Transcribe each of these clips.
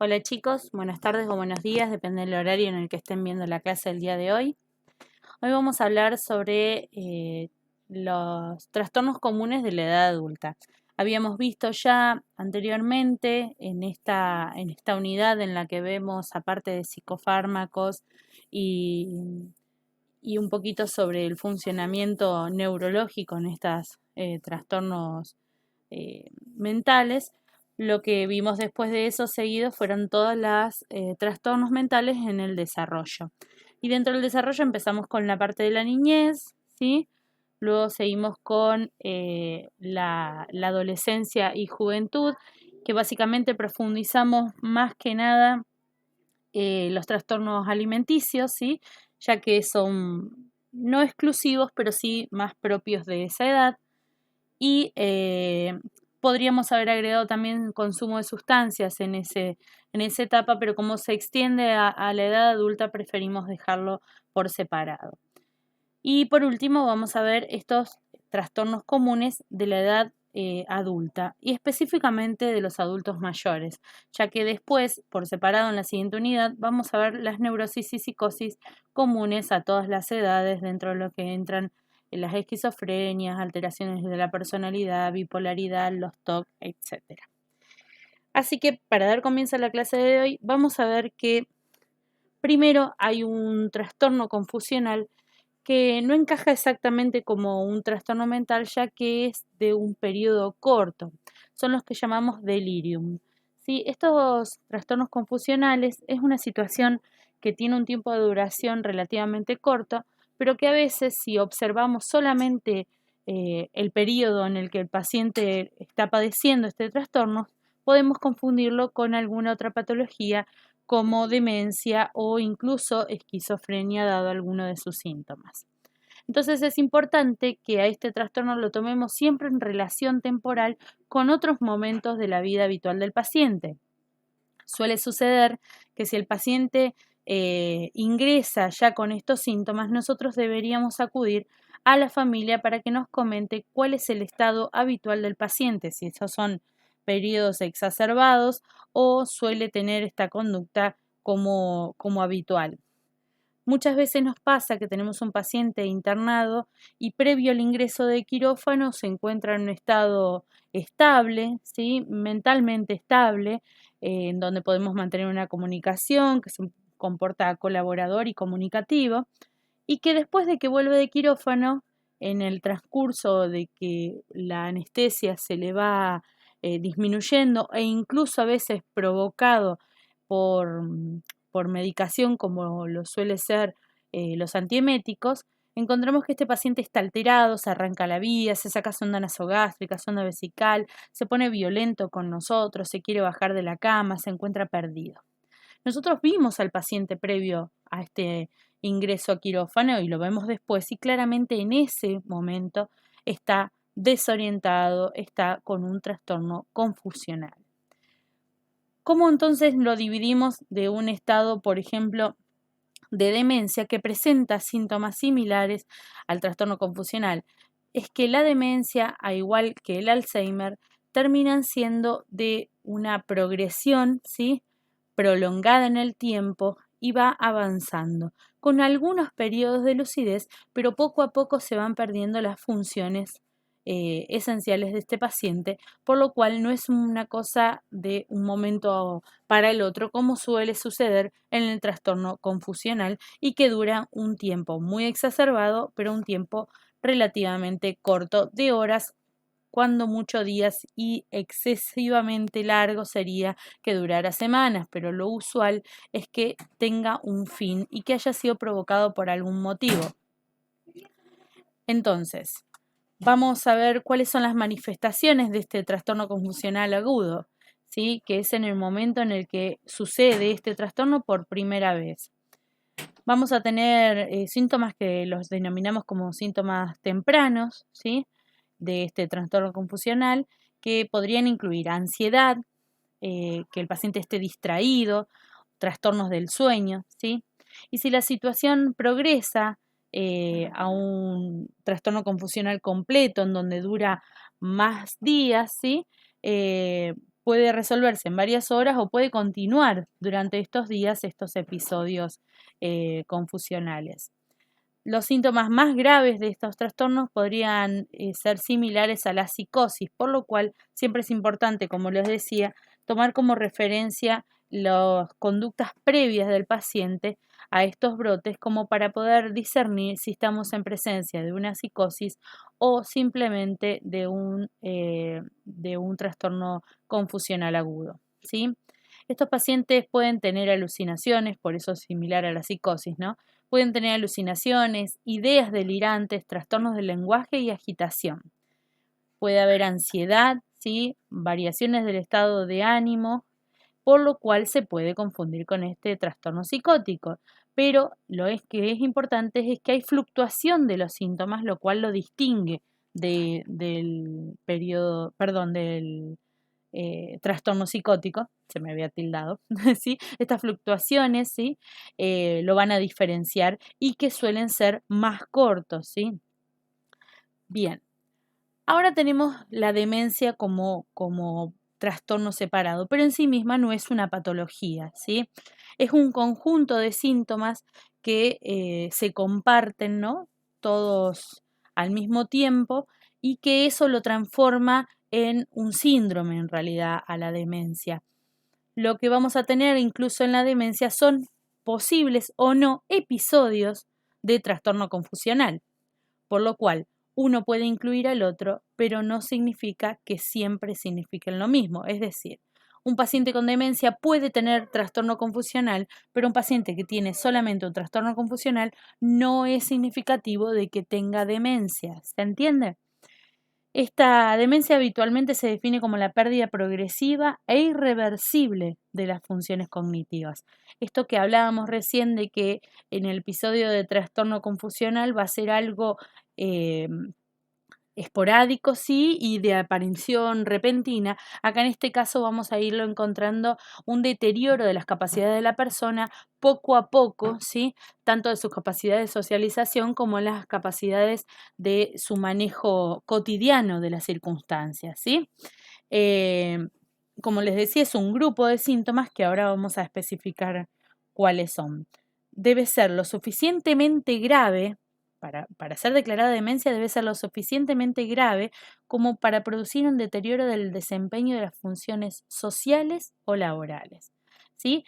Hola chicos, buenas tardes o buenos días, depende del horario en el que estén viendo la clase del día de hoy. Hoy vamos a hablar sobre los trastornos comunes de la edad adulta. Habíamos visto ya anteriormente en esta unidad en la que vemos, aparte de psicofármacos y, y un poquito sobre el funcionamiento neurológico en estos trastornos mentales. Lo que vimos después de eso seguido fueron todos los trastornos mentales en el desarrollo. Y dentro del desarrollo empezamos con la parte de la niñez, ¿sí? Luego seguimos con la adolescencia y juventud, que básicamente profundizamos más que nada los trastornos alimenticios, ¿sí? Ya que son no exclusivos, pero sí más propios de esa edad. Y podríamos haber agregado también consumo de sustancias en esa etapa, pero como se extiende a la edad adulta, preferimos dejarlo por separado. Y por último, vamos a ver estos trastornos comunes de la edad adulta y específicamente de los adultos mayores, ya que después, por separado en la siguiente unidad, vamos a ver las neurosis y psicosis comunes a todas las edades, dentro de lo que entran las esquizofrenias, alteraciones de la personalidad, bipolaridad, los TOC, etc. Así que para dar comienzo a la clase de hoy, vamos a ver que primero hay un trastorno confusional que no encaja exactamente como un trastorno mental, ya que es de un periodo corto. Son los que llamamos delirium. ¿Sí? Estos trastornos confusionales es una situación que tiene un tiempo de duración relativamente corto, pero que a veces, si observamos solamente el periodo en el que el paciente está padeciendo este trastorno, podemos confundirlo con alguna otra patología como demencia o incluso esquizofrenia dado alguno de sus síntomas. Entonces es importante que a este trastorno lo tomemos siempre en relación temporal con otros momentos de la vida habitual del paciente. Suele suceder que si el paciente ingresa ya con estos síntomas, nosotros deberíamos acudir a la familia para que nos comente cuál es el estado habitual del paciente, si esos son periodos exacerbados o suele tener esta conducta como habitual. Muchas veces nos pasa que tenemos un paciente internado y previo al ingreso de quirófano se encuentra en un estado estable, ¿sí? Mentalmente estable, en donde podemos mantener una comunicación que se comporta colaborador y comunicativo, y que después de que vuelve de quirófano, en el transcurso de que la anestesia se le va disminuyendo e incluso a veces provocado por, por medicación como lo suele ser los antieméticos, encontramos que este paciente está alterado, se arranca la vía, se saca sonda nasogástrica, sonda vesical, se pone violento con nosotros, se quiere bajar de la cama, se encuentra perdido. Nosotros vimos al paciente previo a este ingreso a quirófano y lo vemos después y claramente en ese momento está desorientado, está con un trastorno confusional. ¿Cómo entonces lo dividimos de un estado, por ejemplo, de demencia que presenta síntomas similares al trastorno confusional? Es que la demencia, al igual que el Alzheimer, terminan siendo de una progresión, ¿sí?, prolongada en el tiempo y va avanzando, con algunos periodos de lucidez, pero poco a poco se van perdiendo las funciones esenciales de este paciente, por lo cual no es una cosa de un momento para el otro, como suele suceder en el trastorno confusional y que dura un tiempo muy exacerbado, pero un tiempo relativamente corto de horas, cuando muchos días, y excesivamente largo sería que durara semanas, pero lo usual es que tenga un fin y que haya sido provocado por algún motivo. Entonces, vamos a ver cuáles son las manifestaciones de este trastorno confusional agudo, ¿sí?, que es en el momento en el que sucede este trastorno por primera vez. Vamos a tener síntomas que los denominamos como síntomas tempranos, ¿sí?, de este trastorno confusional, que podrían incluir ansiedad, que el paciente esté distraído, trastornos del sueño, ¿sí? Y si la situación progresa a un trastorno confusional completo, en donde dura más días, ¿sí?, puede resolverse en varias horas o puede continuar durante estos días estos episodios confusionales. Los síntomas más graves de estos trastornos podrían ser similares a la psicosis, por lo cual siempre es importante, como les decía, tomar como referencia las conductas previas del paciente a estos brotes como para poder discernir si estamos en presencia de una psicosis o simplemente de un trastorno confusional agudo, ¿sí? Estos pacientes pueden tener alucinaciones, por eso es similar a la psicosis, ¿no? Pueden tener alucinaciones, ideas delirantes, trastornos del lenguaje y agitación. Puede haber ansiedad, ¿sí? Variaciones del estado de ánimo, por lo cual se puede confundir con este trastorno psicótico. Pero lo que es importante es que hay fluctuación de los síntomas, lo cual lo distingue del periodo, perdón, del trastorno psicótico, se me había tildado, ¿sí? Estas fluctuaciones, ¿sí? Lo van a diferenciar y que suelen ser más cortos, ¿sí? Bien, ahora tenemos la demencia como trastorno separado, pero en sí misma no es una patología, ¿sí? Es un conjunto de síntomas que se comparten, ¿no? Todos al mismo tiempo y que eso lo transforma en un síndrome en realidad a la demencia. Lo que vamos a tener incluso en la demencia son posibles o no episodios de trastorno confusional, por lo cual uno puede incluir al otro, pero no significa que siempre signifiquen lo mismo. Es decir, un paciente con demencia puede tener trastorno confusional, pero un paciente que tiene solamente un trastorno confusional no es significativo de que tenga demencia. ¿Se entiende? Esta demencia habitualmente se define como la pérdida progresiva e irreversible de las funciones cognitivas. Esto que hablábamos recién de que en el episodio de trastorno confusional va a ser algo esporádico, sí, y de aparición repentina. Acá en este caso vamos a irlo encontrando un deterioro de las capacidades de la persona poco a poco, sí, tanto de sus capacidades de socialización como las capacidades de su manejo cotidiano de las circunstancias, sí. Eh, como les decía, es un grupo de síntomas que ahora vamos a especificar cuáles son. Debe ser lo suficientemente grave para ser declarada demencia debe ser lo suficientemente grave como para producir un deterioro del desempeño de las funciones sociales o laborales, ¿sí?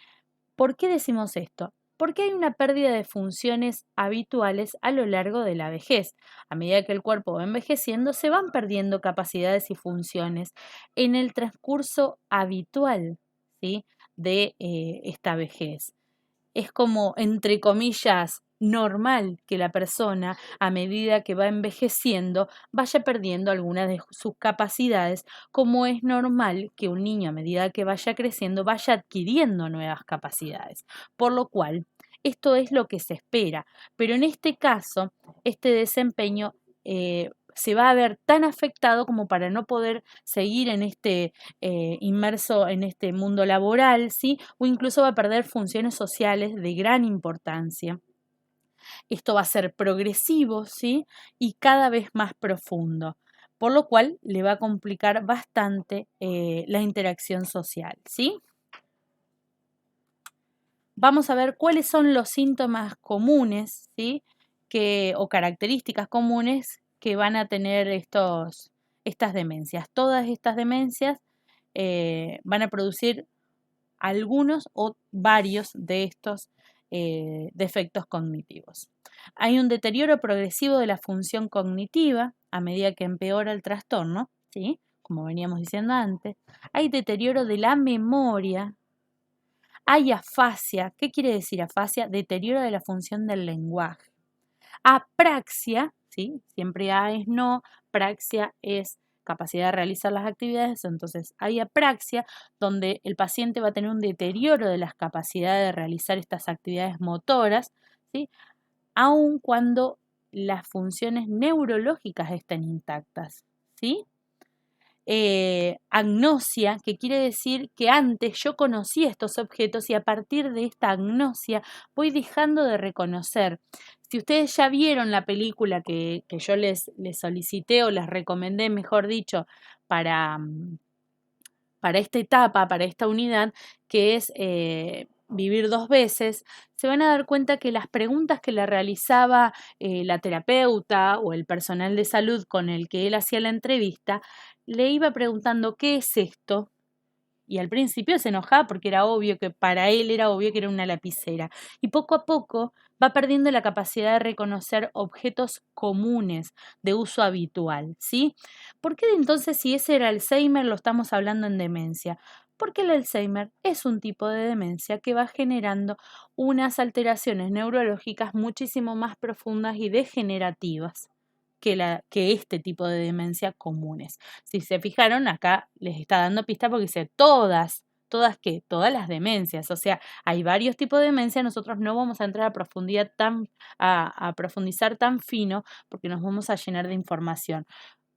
¿Por qué decimos esto? Porque hay una pérdida de funciones habituales a lo largo de la vejez. A medida que el cuerpo va envejeciendo, se van perdiendo capacidades y funciones en el transcurso habitual, ¿sí? de esta vejez. Es como, entre comillas, normal que la persona, a medida que va envejeciendo, vaya perdiendo algunas de sus capacidades, como es normal que un niño, a medida que vaya creciendo, vaya adquiriendo nuevas capacidades. Por lo cual, esto es lo que se espera. Pero en este caso, este desempeño se va a ver tan afectado como para no poder seguir en este inmerso en este mundo laboral, ¿sí? O incluso va a perder funciones sociales de gran importancia. Esto va a ser progresivo, ¿sí? Y cada vez más profundo, por lo cual le va a complicar bastante la interacción social, ¿sí? Vamos a ver cuáles son los síntomas comunes, ¿sí? O características comunes que van a tener estas demencias. Todas estas demencias van a producir algunos o varios de estos defectos cognitivos. Hay un deterioro progresivo de la función cognitiva a medida que empeora el trastorno, ¿sí? Como veníamos diciendo antes. Hay deterioro de la memoria. Hay afasia. ¿Qué quiere decir afasia? Deterioro de la función del lenguaje. Apraxia, ¿sí? Siempre A es no, praxia es capacidad de realizar las actividades, entonces hay apraxia, donde el paciente va a tener un deterioro de las capacidades de realizar estas actividades motoras, ¿sí? Aun cuando las funciones neurológicas estén intactas, ¿sí? Agnosia, que quiere decir que antes yo conocía estos objetos y a partir de esta agnosia voy dejando de reconocer. Si ustedes ya vieron la película que yo les solicité o les recomendé, mejor dicho, para para esta etapa, para esta unidad, que es vivir 2 veces, se van a dar cuenta que las preguntas que le realizaba la terapeuta o el personal de salud con el que él hacía la entrevista, le iba preguntando, ¿qué es esto? Y al principio se enojaba porque era obvio que para él era obvio que era una lapicera. Y poco a poco va perdiendo la capacidad de reconocer objetos comunes de uso habitual, ¿sí? ¿Por qué entonces si ese era Alzheimer lo estamos hablando en demencia? Porque el Alzheimer es un tipo de demencia que va generando unas alteraciones neurológicas muchísimo más profundas y degenerativas que este tipo de demencia comunes. Si se fijaron, acá les está dando pista porque dice todas qué, todas las demencias, o sea, hay varios tipos de demencia, nosotros no vamos a entrar a profundidad a profundizar tan fino porque nos vamos a llenar de información.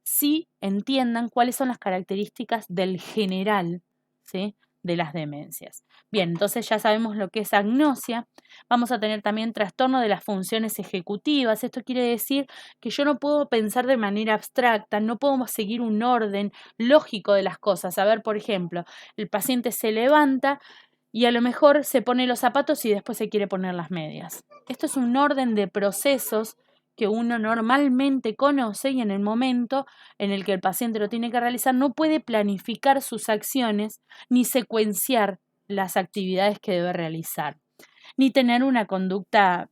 Sí entiendan cuáles son las características del general, ¿sí?, de las demencias. Bien, entonces ya sabemos lo que es agnosia. Vamos a tener también trastorno de las funciones ejecutivas. Esto quiere decir que yo no puedo pensar de manera abstracta, no puedo seguir un orden lógico de las cosas. A ver, por ejemplo, el paciente se levanta y a lo mejor se pone los zapatos y después se quiere poner las medias. Esto es un orden de procesos que uno normalmente conoce y en el momento en el que el paciente lo tiene que realizar no puede planificar sus acciones ni secuenciar las actividades que debe realizar, ni tener una conducta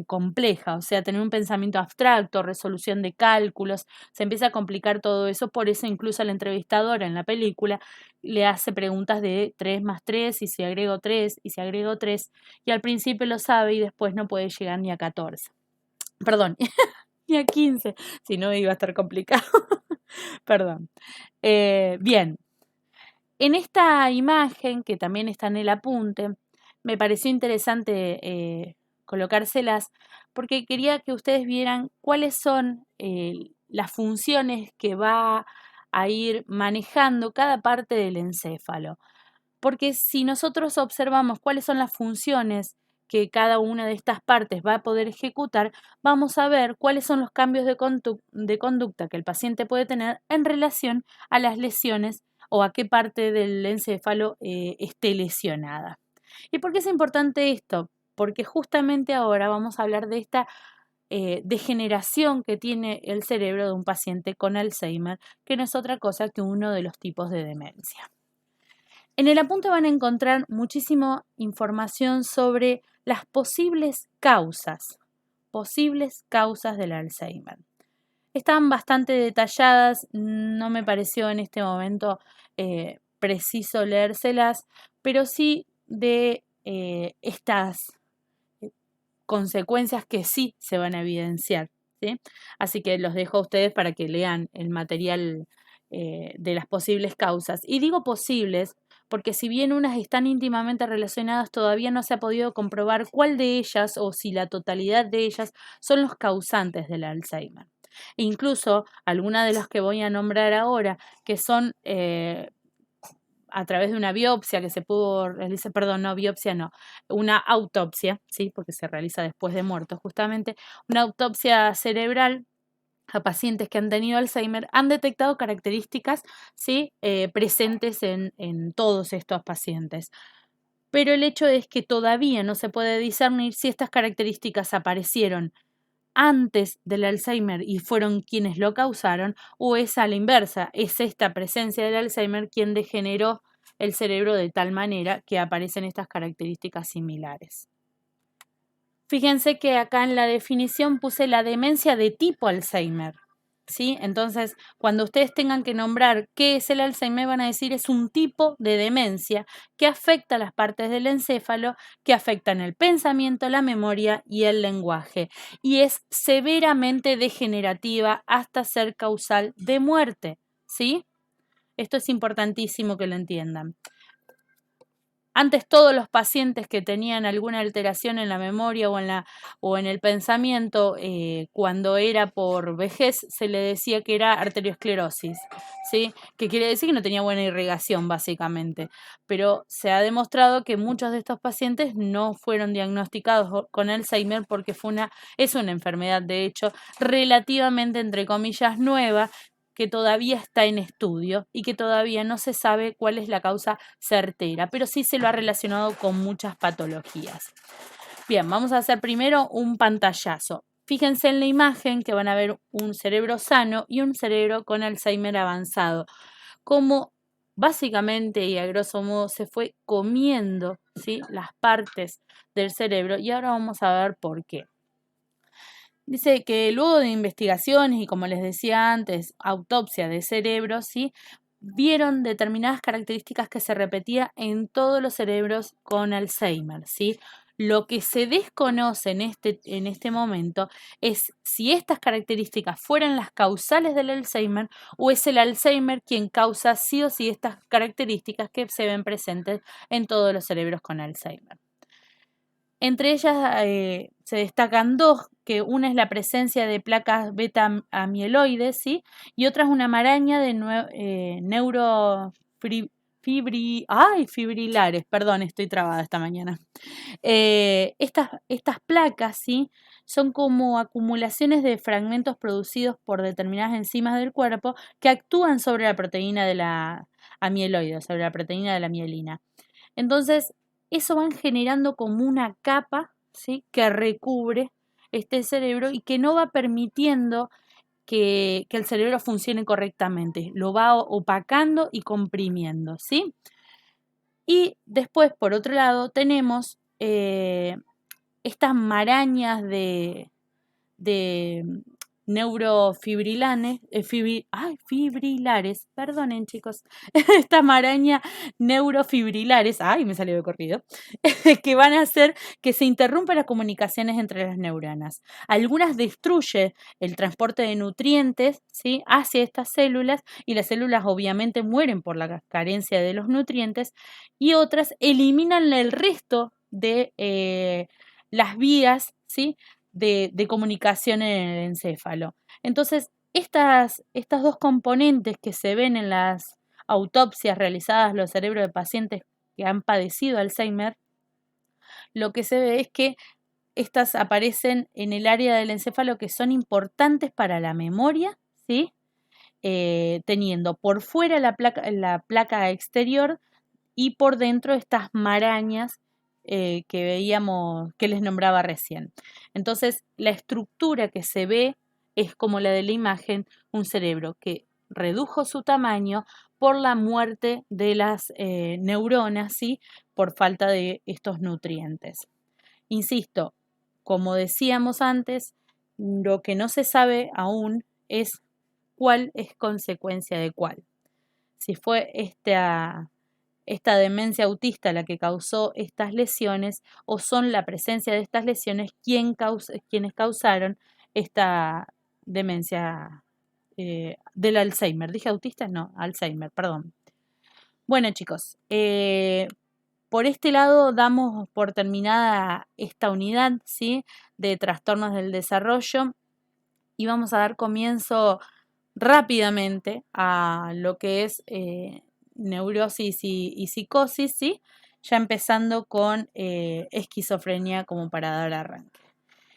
compleja, o sea, tener un pensamiento abstracto, resolución de cálculos, se empieza a complicar todo eso, por eso incluso la entrevistadora en la película le hace preguntas de 3 más 3 y si agrego 3 y si agrego 3 y al principio lo sabe y después no puede llegar ni a 14. Perdón, ni a 15, si no iba a estar complicado. Perdón. Bien, en esta imagen, que también está en el apunte, me pareció interesante colocárselas porque quería que ustedes vieran cuáles son las funciones que va a ir manejando cada parte del encéfalo. Porque si nosotros observamos cuáles son las funciones que cada una de estas partes va a poder ejecutar, vamos a ver cuáles son los cambios de conducta que el paciente puede tener en relación a las lesiones o a qué parte del encéfalo esté lesionada. ¿Y por qué es importante esto? Porque justamente ahora vamos a hablar de esta degeneración que tiene el cerebro de un paciente con Alzheimer, que no es otra cosa que uno de los tipos de demencia. En el apunte van a encontrar muchísima información sobre las posibles causas del Alzheimer. Están bastante detalladas, no me pareció en este momento preciso leérselas, pero sí de estas consecuencias que sí se van a evidenciar, ¿sí? Así que los dejo a ustedes para que lean el material de las posibles causas. Y digo posibles porque si bien unas están íntimamente relacionadas, todavía no se ha podido comprobar cuál de ellas o si la totalidad de ellas son los causantes del Alzheimer. E incluso algunas de las que voy a nombrar ahora, que son a través de una biopsia que se pudo realizar, perdón, no biopsia, no, una autopsia, ¿sí? Porque se realiza después de muerto justamente, una autopsia cerebral a pacientes que han tenido Alzheimer, han detectado características, ¿sí?, presentes en todos estos pacientes. Pero el hecho es que todavía no se puede discernir si estas características aparecieron antes del Alzheimer y fueron quienes lo causaron, o es a la inversa, es esta presencia del Alzheimer quien degeneró el cerebro de tal manera que aparecen estas características similares. Fíjense que acá en la definición puse la demencia de tipo Alzheimer, ¿sí? Entonces, cuando ustedes tengan que nombrar qué es el Alzheimer, van a decir es un tipo de demencia que afecta las partes del encéfalo, que afectan el pensamiento, la memoria y el lenguaje, y es severamente degenerativa hasta ser causal de muerte, ¿sí? Esto es importantísimo que lo entiendan. Antes todos los pacientes que tenían alguna alteración en la memoria o en el pensamiento, cuando era por vejez, se le decía que era arteriosclerosis, ¿sí? Que quiere decir que no tenía buena irrigación, básicamente. Pero se ha demostrado que muchos de estos pacientes no fueron diagnosticados con Alzheimer porque es una enfermedad, de hecho, relativamente, entre comillas, nueva, que todavía está en estudio y que todavía no se sabe cuál es la causa certera, pero sí se lo ha relacionado con muchas patologías. Bien, vamos a hacer primero un pantallazo. Fíjense en la imagen que van a ver un cerebro sano y un cerebro con Alzheimer avanzado. Como básicamente y a grosso modo se fue comiendo, ¿sí?, las partes del cerebro, y ahora vamos a ver por qué. Dice que luego de investigaciones y, como les decía antes, autopsia de cerebros, ¿sí?, vieron determinadas características que se repetían en todos los cerebros con Alzheimer, ¿sí? Lo que se desconoce en este momento es si estas características fueran las causales del Alzheimer o es el Alzheimer quien causa sí o sí estas características que se ven presentes en todos los cerebros con Alzheimer. Entre ellas se destacan dos, que una es la presencia de placas beta amieloides, ¿sí?, y otra es una maraña de fibrilares, perdón, estoy trabada esta mañana. Estas placas, ¿sí?, son como acumulaciones de fragmentos producidos por determinadas enzimas del cuerpo que actúan sobre la proteína de la amieloide, sobre la proteína de la mielina. Entonces, eso van generando como una capa, ¿sí?, que recubre este cerebro y que no va permitiendo que el cerebro funcione correctamente. Lo va opacando y comprimiendo, ¿sí? Y después, por otro lado, tenemos estas marañas de neurofibrilares, fibrilares, perdonen chicos, esta maraña neurofibrilares, me salió de corrido, que van a hacer que se interrumpan las comunicaciones entre las neuronas. Algunas destruyen el transporte de nutrientes, ¿sí?, hacia estas células, y las células obviamente mueren por la carencia de los nutrientes, y otras eliminan el resto de las vías, ¿sí?, de comunicación en el encéfalo. Entonces, estas dos componentes que se ven en las autopsias realizadas en los cerebros de pacientes que han padecido Alzheimer, lo que se ve es que estas aparecen en el área del encéfalo que son importantes para la memoria, ¿sí?, teniendo por fuera la placa exterior y por dentro estas marañas que veíamos, que les nombraba recién. Entonces, la estructura que se ve es como la de la imagen, un cerebro que redujo su tamaño por la muerte de las neuronas, ¿sí?, por falta de estos nutrientes. Insisto, como decíamos antes, lo que no se sabe aún es cuál es consecuencia de cuál. Si fue esta demencia autista la que causó estas lesiones, o son la presencia de estas lesiones quienes causaron esta demencia del Alzheimer. ¿Dije autista? No, Alzheimer, perdón. Bueno chicos, por este lado damos por terminada esta unidad, ¿sí?, de trastornos del desarrollo, y vamos a dar comienzo rápidamente a lo que es neurosis y psicosis, ¿sí?, ya empezando con esquizofrenia como para dar arranque.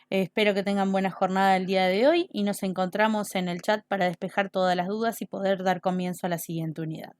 Espero que tengan buena jornada el día de hoy y nos encontramos en el chat para despejar todas las dudas y poder dar comienzo a la siguiente unidad.